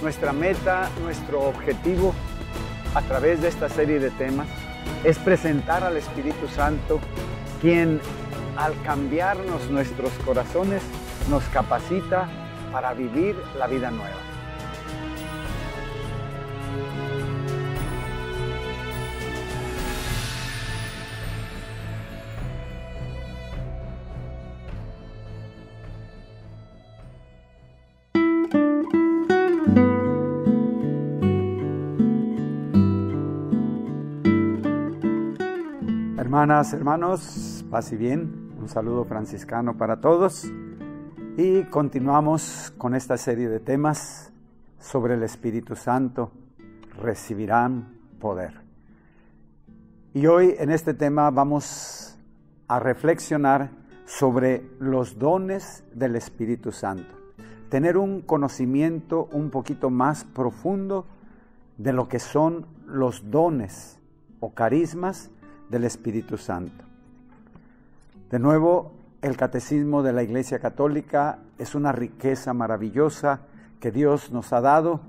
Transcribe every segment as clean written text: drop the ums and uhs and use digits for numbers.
Nuestra meta, nuestro objetivo a través de esta serie de temas es presentar al Espíritu Santo, quien al cambiarnos nuestros corazones nos capacita para vivir la vida nueva. Hermanas, hermanos, paz y bien, un saludo franciscano para todos y continuamos con esta serie de temas sobre el Espíritu Santo, recibirán poder. Y hoy en este tema vamos a reflexionar sobre los dones del Espíritu Santo, tener un conocimiento un poquito más profundo de lo que son los dones o carismas del Espíritu Santo. De nuevo, el Catecismo de la Iglesia Católica es una riqueza maravillosa que Dios nos ha dado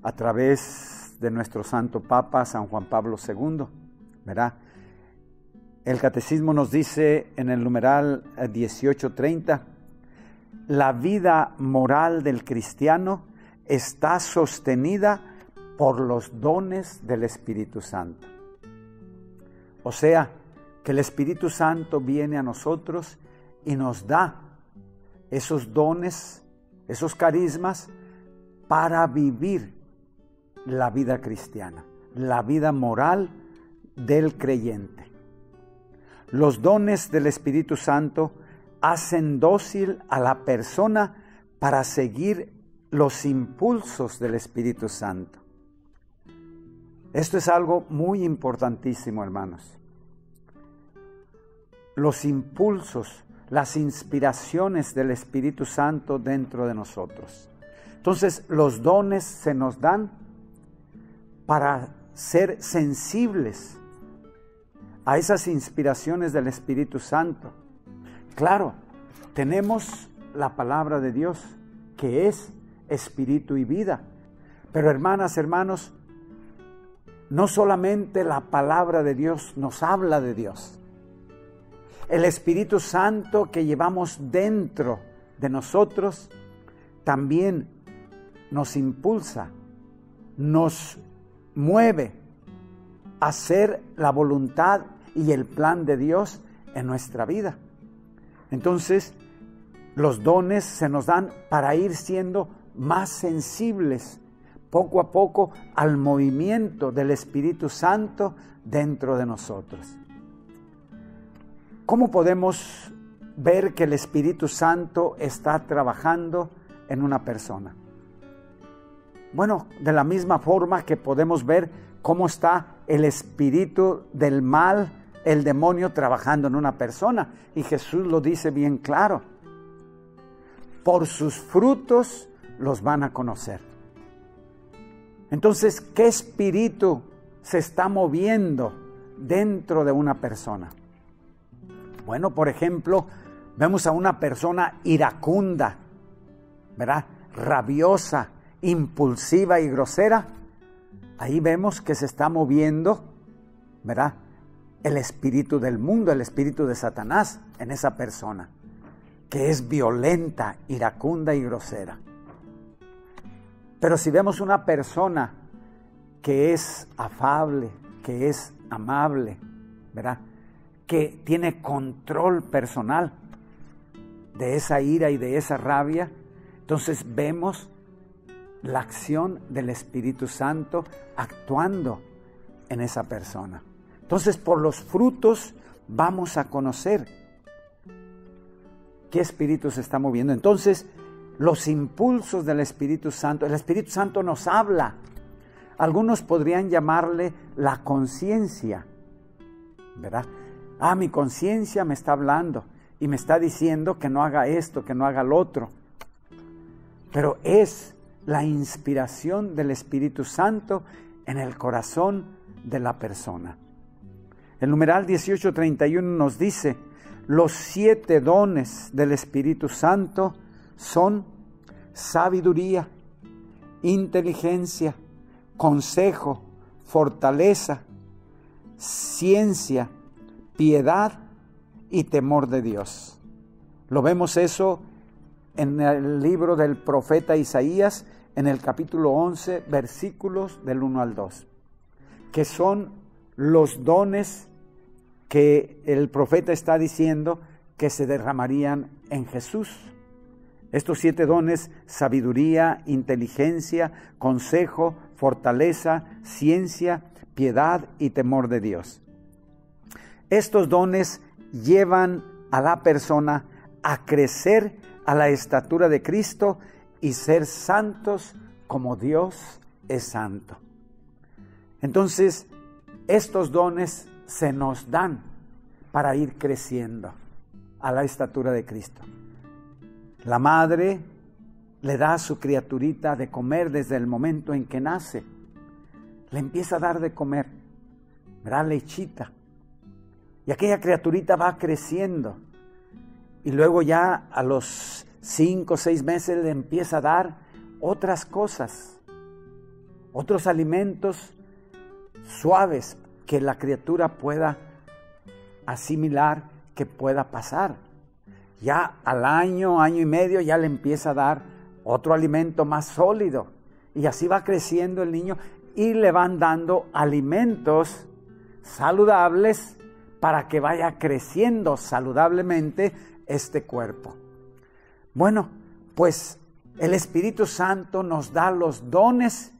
a través de nuestro Santo Papa, San Juan Pablo II, ¿verdad? El Catecismo nos dice en el numeral 1830, la vida moral del cristiano está sostenida por los dones del Espíritu Santo. O sea, que el Espíritu Santo viene a nosotros y nos da esos dones, esos carismas para vivir la vida cristiana, la vida moral del creyente. Los dones del Espíritu Santo hacen dócil a la persona para seguir los impulsos del Espíritu Santo. Esto es algo muy importantísimo, hermanos. Los impulsos, las inspiraciones del Espíritu Santo dentro de nosotros. Entonces, los dones se nos dan para ser sensibles a esas inspiraciones del Espíritu Santo. Claro, tenemos la palabra de Dios, que es espíritu y vida. Pero hermanas, hermanos, no solamente la palabra de Dios nos habla de Dios. El Espíritu Santo que llevamos dentro de nosotros también nos impulsa, nos mueve a hacer la voluntad y el plan de Dios en nuestra vida. Entonces, los dones se nos dan para ir siendo más sensibles poco a poco al movimiento del Espíritu Santo dentro de nosotros. ¿Cómo podemos ver que el Espíritu Santo está trabajando en una persona? Bueno, de la misma forma que podemos ver cómo está el espíritu del mal, el demonio trabajando en una persona. Y Jesús lo dice bien claro. Por sus frutos los van a conocer. Entonces, ¿qué espíritu se está moviendo dentro de una persona? Bueno, por ejemplo, vemos a una persona iracunda, ¿verdad? Rabiosa, impulsiva y grosera. Ahí vemos que se está moviendo, ¿verdad? El espíritu del mundo, el espíritu de Satanás en esa persona, que es violenta, iracunda y grosera. Pero si vemos una persona que es afable, que es amable, ¿verdad? Que tiene control personal de esa ira y de esa rabia, entonces vemos la acción del Espíritu Santo actuando en esa persona. Entonces, por los frutos vamos a conocer qué espíritu se está moviendo. Entonces, los impulsos del Espíritu Santo, el Espíritu Santo nos habla. Algunos podrían llamarle la conciencia, ¿verdad? Mi conciencia me está hablando y me está diciendo que no haga esto, que no haga lo otro. Pero es la inspiración del Espíritu Santo en el corazón de la persona. El numeral 1831 nos dice, los 7 dones del Espíritu Santo son sabiduría, inteligencia, consejo, fortaleza, ciencia, piedad y temor de Dios. Lo vemos eso en el libro del profeta Isaías, en el capítulo 11, versículos del 1 al 2, que son los dones que el profeta está diciendo que se derramarían en Jesús. Estos 7 dones: sabiduría, inteligencia, consejo, fortaleza, ciencia, piedad y temor de Dios. Estos dones llevan a la persona a crecer a la estatura de Cristo y ser santos como Dios es santo. Entonces, estos dones se nos dan para ir creciendo a la estatura de Cristo. La madre le da a su criaturita de comer desde el momento en que nace. Le empieza a dar de comer, ¿verdad? Lechita. Y aquella criaturita va creciendo. Y luego ya a los 5 o 6 meses le empieza a dar otras cosas, otros alimentos suaves que la criatura pueda asimilar, que pueda pasar. Ya al año y medio ya le empieza a dar otro alimento más sólido. Y así va creciendo el niño y le van dando alimentos saludables para que vaya creciendo saludablemente este cuerpo. Bueno, pues el Espíritu Santo nos da los dones,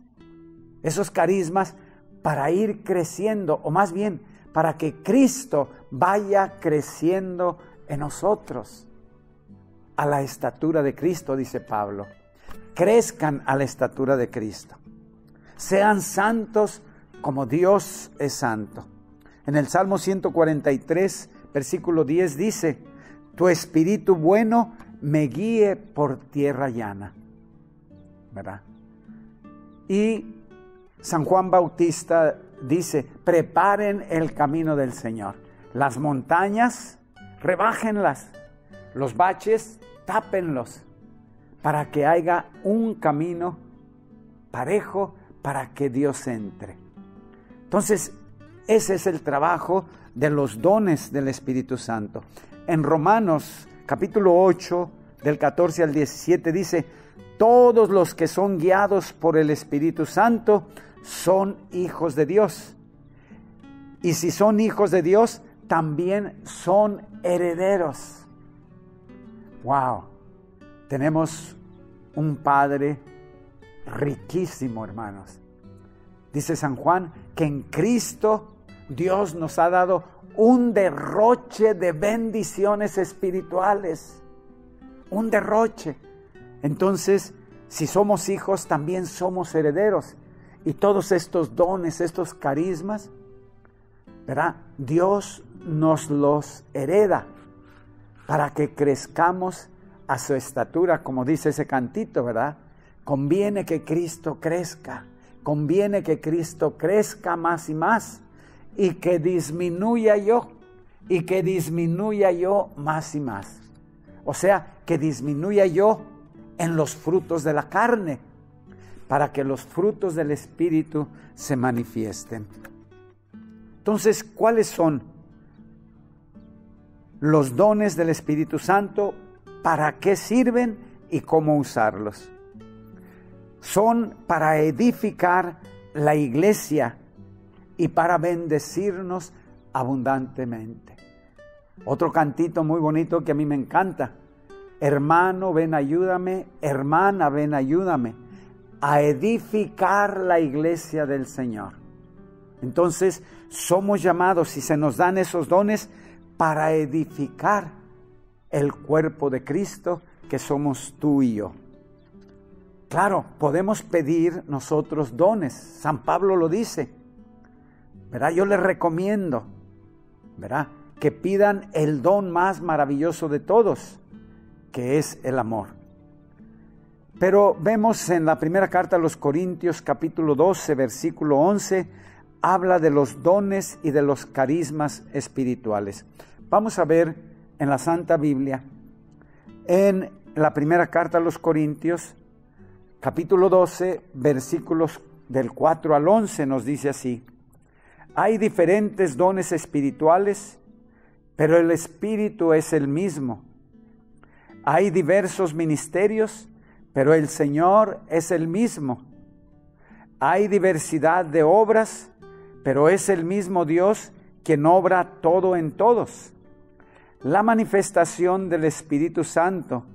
esos carismas, para ir creciendo, o más bien, para que Cristo vaya creciendo en nosotros a la estatura de Cristo, dice Pablo. Crezcan a la estatura de Cristo. Sean santos como Dios es santo. En el Salmo 143, versículo 10 dice: tu espíritu bueno me guíe por tierra llana. ¿Verdad? Y San Juan Bautista dice: preparen el camino del Señor. Las montañas, rebájenlas. Los baches, tápenlos, para que haya un camino parejo para que Dios entre. Entonces, ese es el trabajo de los dones del Espíritu Santo. En Romanos capítulo 8, del 14 al 17 dice: todos los que son guiados por el Espíritu Santo son hijos de Dios. Y si son hijos de Dios, también son herederos. ¡Wow! Tenemos un Padre riquísimo, hermanos. Dice San Juan que en Cristo Dios nos ha dado un derroche de bendiciones espirituales. Un derroche. Entonces, si somos hijos, también somos herederos. Y todos estos dones, estos carismas, ¿verdad? Dios nos los hereda para que crezcamos a su estatura, como dice ese cantito, ¿verdad? Conviene que Cristo crezca, conviene que Cristo crezca más y más, y que disminuya yo más y más. O sea, que disminuya yo en los frutos de la carne, para que los frutos del Espíritu se manifiesten. Entonces, ¿cuáles son los dones del Espíritu Santo? ¿Para qué sirven y cómo usarlos? Son para edificar la iglesia y para bendecirnos abundantemente. Otro cantito muy bonito que a mí me encanta: hermano, ven, ayúdame, hermana, ven, ayúdame a edificar la iglesia del Señor. Entonces, somos llamados y se nos dan esos dones para edificar el cuerpo de Cristo, que somos tú y yo. Claro, podemos pedir nosotros dones. San Pablo lo dice, ¿verdad? Yo les recomiendo, ¿verdad?, que pidan el don más maravilloso de todos, que es el amor. Pero vemos en la primera carta a los Corintios, capítulo 12, versículo 11, habla de los dones y de los carismas espirituales. Vamos a ver en la Santa Biblia, en la primera carta a los Corintios, capítulo 12, versículos del 4 al 11 nos dice así: hay diferentes dones espirituales, pero el Espíritu es el mismo. Hay diversos ministerios, pero el Señor es el mismo. Hay diversidad de obras, pero es el mismo Dios quien obra todo en todos. La manifestación del Espíritu Santo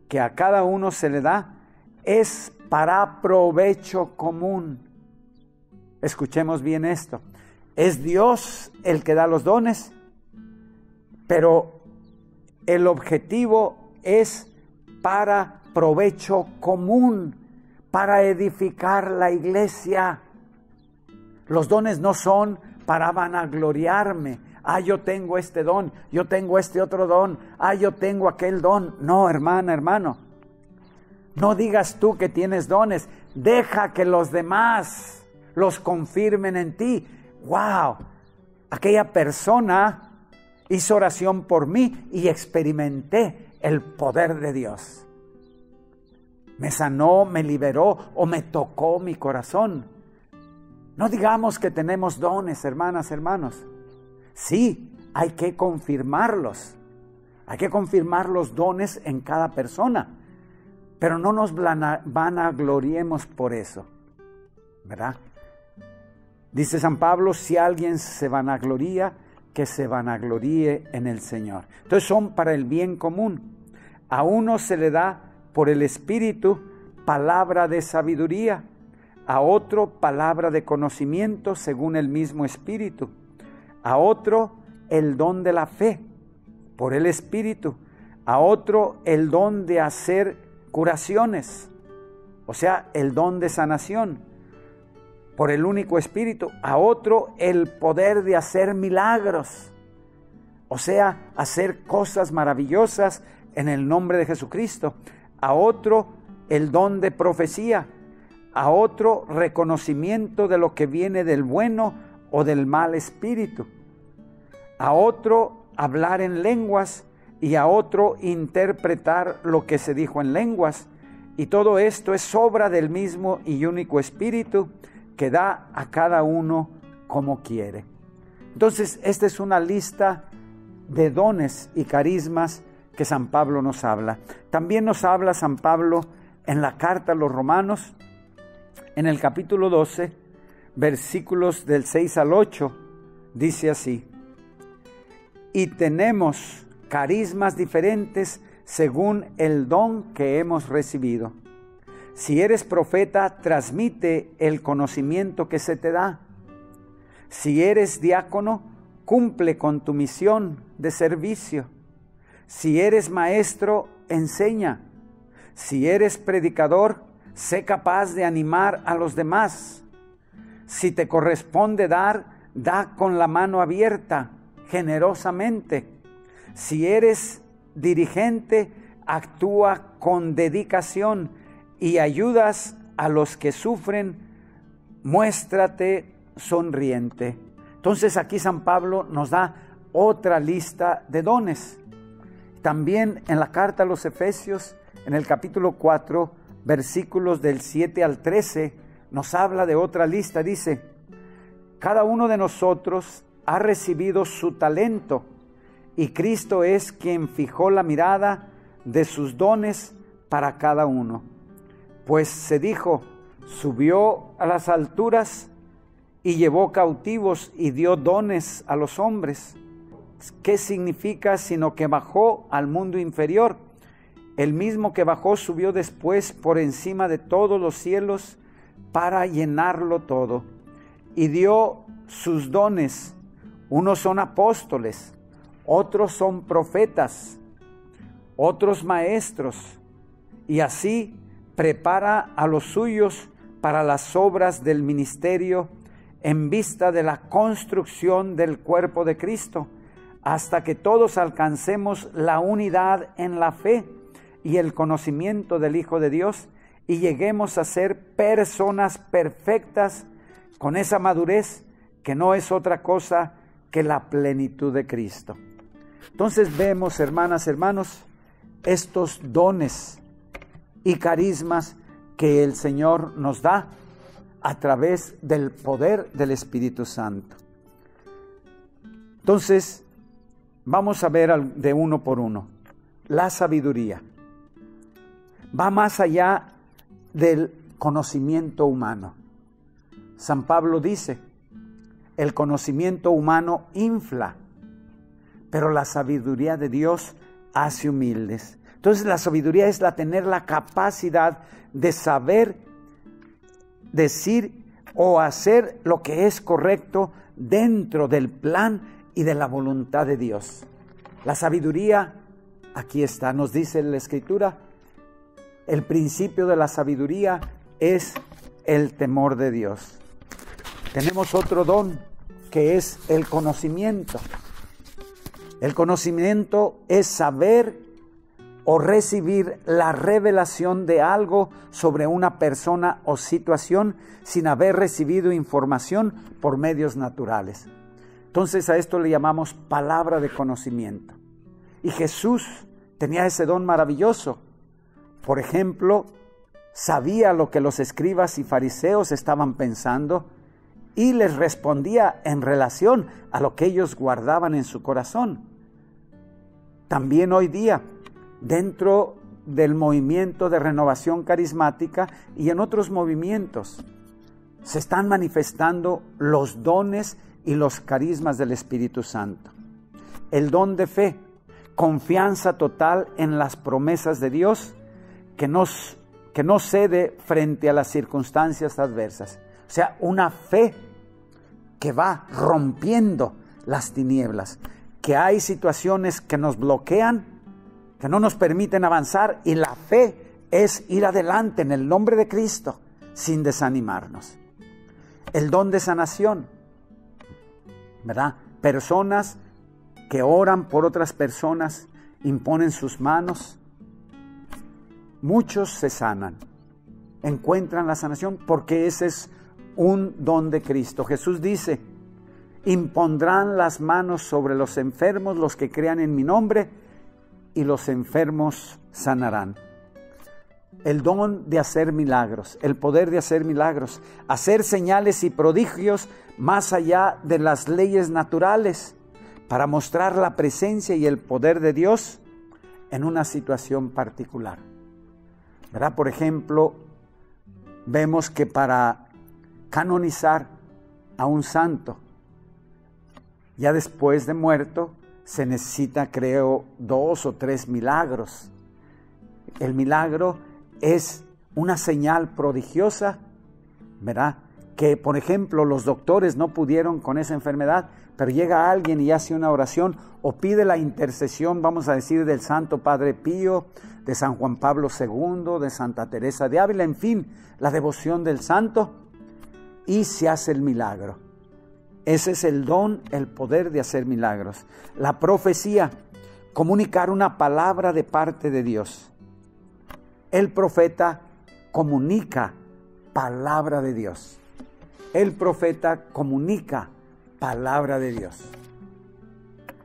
que a cada uno se le da es para provecho común. Escuchemos bien esto. Es Dios el que da los dones, pero el objetivo es para provecho común, para edificar la iglesia. Los dones no son para vanagloriarme. Yo tengo este don, yo tengo este otro don, yo tengo aquel don. No, hermana, hermano. No digas tú que tienes dones. Deja que los demás los confirmen en ti. ¡Wow! Aquella persona hizo oración por mí y experimenté el poder de Dios. Me sanó, me liberó o me tocó mi corazón. No digamos que tenemos dones, hermanas, hermanos. Sí, hay que confirmarlos. Hay que confirmar los dones en cada persona. Pero no nos vanagloriemos por eso, ¿verdad? Dice San Pablo, si alguien se vanagloría, que se vanagloríe en el Señor. Entonces son para el bien común. A uno se le da por el Espíritu palabra de sabiduría, a otro palabra de conocimiento según el mismo Espíritu, a otro el don de la fe por el Espíritu, a otro el don de hacer curaciones, o sea, el don de sanación por el único Espíritu, a otro el poder de hacer milagros, o sea, hacer cosas maravillosas en el nombre de Jesucristo, a otro el don de profecía, a otro reconocimiento de lo que viene del bueno o del mal espíritu, a otro hablar en lenguas y a otro interpretar lo que se dijo en lenguas. Y todo esto es obra del mismo y único Espíritu que da a cada uno como quiere. Entonces, esta es una lista de dones y carismas que San Pablo nos habla. También nos habla San Pablo en la carta a los Romanos, en el capítulo 12, versículos del 6 al 8, dice así: y tenemos carismas diferentes según el don que hemos recibido. Si eres profeta, transmite el conocimiento que se te da. Si eres diácono, cumple con tu misión de servicio. Si eres maestro, enseña. Si eres predicador, sé capaz de animar a los demás. Si te corresponde dar, da con la mano abierta, generosamente. Si eres dirigente, actúa con dedicación y ayudas a los que sufren, muéstrate sonriente. Entonces aquí San Pablo nos da otra lista de dones. También en la carta a los Efesios, en el capítulo 4, versículos del 7 al 13, nos habla de otra lista. Dice: cada uno de nosotros ha recibido su talento, y Cristo es quien fijó la mirada de sus dones para cada uno. Pues se dijo, subió a las alturas y llevó cautivos y dio dones a los hombres. ¿Qué significa? Sino que bajó al mundo inferior. El mismo que bajó subió después por encima de todos los cielos para llenarlo todo. Y dio sus dones. Unos son apóstoles, otros son profetas, otros maestros, y así prepara a los suyos para las obras del ministerio en vista de la construcción del cuerpo de Cristo, hasta que todos alcancemos la unidad en la fe y el conocimiento del Hijo de Dios y lleguemos a ser personas perfectas con esa madurez que no es otra cosa que la plenitud de Cristo. Entonces vemos, hermanas, hermanos, estos dones y carismas que el Señor nos da a través del poder del Espíritu Santo. Entonces, vamos a ver de uno por uno. La sabiduría va más allá del conocimiento humano. San Pablo dice, el conocimiento humano infla, pero la sabiduría de Dios hace humildes. Entonces la sabiduría es tener la capacidad de saber decir o hacer lo que es correcto dentro del plan y de la voluntad de Dios. La sabiduría, aquí está, nos dice la Escritura, el principio de la sabiduría es el temor de Dios. Tenemos otro don que es el conocimiento. El conocimiento es saber o recibir la revelación de algo sobre una persona o situación sin haber recibido información por medios naturales. Entonces a esto le llamamos palabra de conocimiento. Y Jesús tenía ese don maravilloso. Por ejemplo, sabía lo que los escribas y fariseos estaban pensando y les respondía en relación a lo que ellos guardaban en su corazón. También hoy día, dentro del movimiento de renovación carismática y en otros movimientos, se están manifestando los dones y los carismas del Espíritu Santo. El don de fe, confianza total en las promesas de Dios, que no cede frente a las circunstancias adversas. O sea, una fe que va rompiendo las tinieblas, que hay situaciones que nos bloquean, que no nos permiten avanzar, y la fe es ir adelante en el nombre de Cristo sin desanimarnos. El don de sanación, ¿verdad? Personas que oran por otras personas, imponen sus manos, muchos se sanan, encuentran la sanación porque ese es un don de Cristo. Jesús dice, impondrán las manos sobre los enfermos, los que crean en mi nombre, y los enfermos sanarán. El don de hacer milagros, el poder de hacer milagros, hacer señales y prodigios más allá de las leyes naturales, para mostrar la presencia y el poder de Dios en una situación particular. ¿Verdad? Por ejemplo, vemos que para canonizar a un santo, ya después de muerto, se necesita, creo, 2 o 3 milagros. El milagro es una señal prodigiosa, ¿verdad? Que, por ejemplo, los doctores no pudieron con esa enfermedad, pero llega alguien y hace una oración o pide la intercesión, vamos a decir, del Santo Padre Pío, de San Juan Pablo II, de Santa Teresa de Ávila, en fin, la devoción del santo, y se hace el milagro. Ese es el don, el poder de hacer milagros. La profecía, comunicar una palabra de parte de Dios. El profeta comunica palabra de Dios. El profeta comunica palabra de Dios.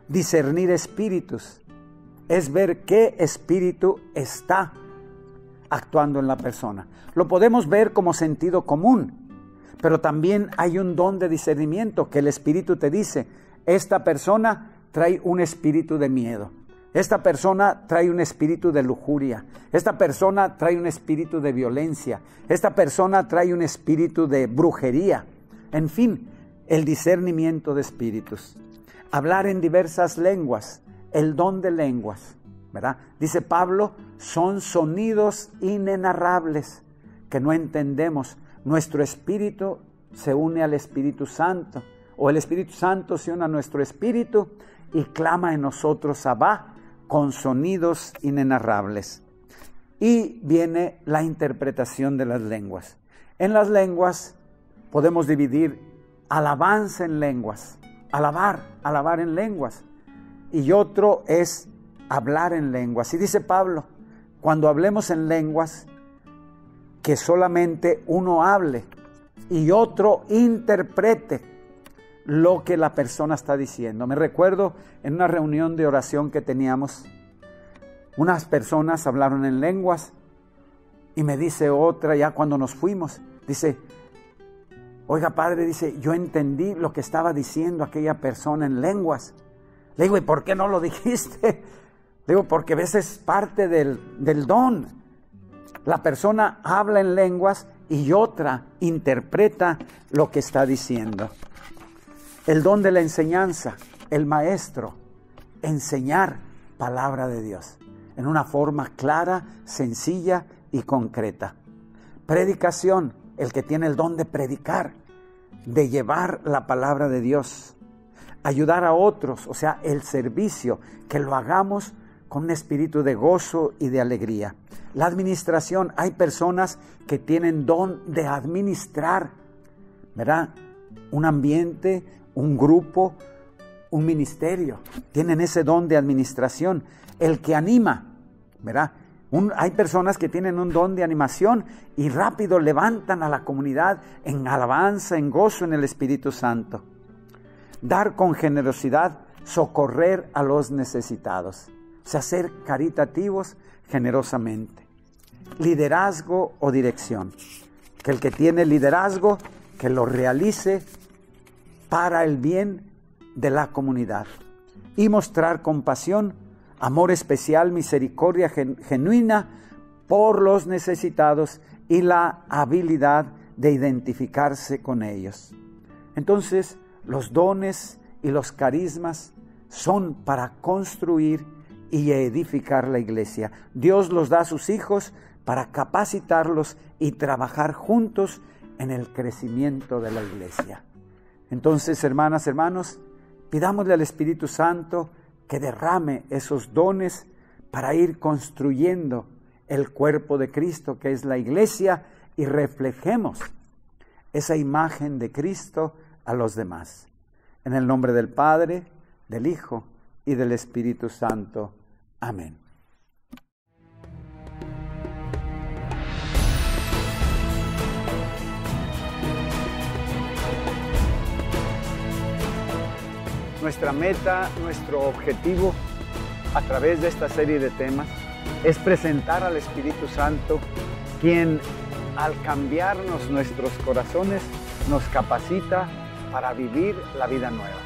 Discernir espíritus es ver qué espíritu está actuando en la persona. Lo podemos ver como sentido común, pero también hay un don de discernimiento que el espíritu te dice, esta persona trae un espíritu de miedo, esta persona trae un espíritu de lujuria, esta persona trae un espíritu de violencia, esta persona trae un espíritu de brujería. En fin, el discernimiento de espíritus. Hablar en diversas lenguas, el don de lenguas, ¿verdad? Dice Pablo, son sonidos inenarrables que no entendemos. Nuestro espíritu se une al Espíritu Santo, o el Espíritu Santo se une a nuestro espíritu y clama en nosotros Abba con sonidos inenarrables. Y viene la interpretación de las lenguas. En las lenguas podemos dividir alabanza en lenguas, alabar en lenguas, y otro es hablar en lenguas. Y dice Pablo, cuando hablemos en lenguas, que solamente uno hable y otro interprete lo que la persona está diciendo. Me recuerdo en una reunión de oración que teníamos, unas personas hablaron en lenguas Y me dice otra, ya cuando nos fuimos, dice, oiga padre, dice, yo entendí lo que estaba diciendo aquella persona en lenguas. Le digo, ¿y por qué no lo dijiste? Le digo, porque a veces es parte del don. La persona habla en lenguas y otra interpreta lo que está diciendo. El don de la enseñanza, el maestro, enseñar palabra de Dios en una forma clara, sencilla y concreta. Predicación, el que tiene el don de predicar, de llevar la palabra de Dios. Ayudar a otros, o sea, el servicio, que lo hagamos con un espíritu de gozo y de alegría. La administración, hay personas que tienen don de administrar, ¿verdad? Un ambiente, un grupo, un ministerio, tienen ese don de administración. El que anima, ¿verdad? Hay personas que tienen un don de animación y rápido levantan a la comunidad en alabanza, en gozo en el Espíritu Santo. Dar con generosidad, socorrer a los necesitados, o sea, ser caritativos generosamente. Liderazgo o dirección, que el que tiene liderazgo, que lo realice para el bien de la comunidad. Y mostrar compasión, amor especial, misericordia genuina por los necesitados y la habilidad de identificarse con ellos. Entonces, los dones y los carismas son para construir y edificar la iglesia. Dios los da a sus hijos para capacitarlos y trabajar juntos en el crecimiento de la iglesia. Entonces, hermanas, hermanos, pidámosle al Espíritu Santo que derrame esos dones para ir construyendo el cuerpo de Cristo, que es la iglesia, y reflejemos esa imagen de Cristo a los demás. En el nombre del Padre, del Hijo y del Espíritu Santo. Amén. Nuestra meta, nuestro objetivo a través de esta serie de temas es presentar al Espíritu Santo, quien al cambiarnos nuestros corazones nos capacita para vivir la vida nueva.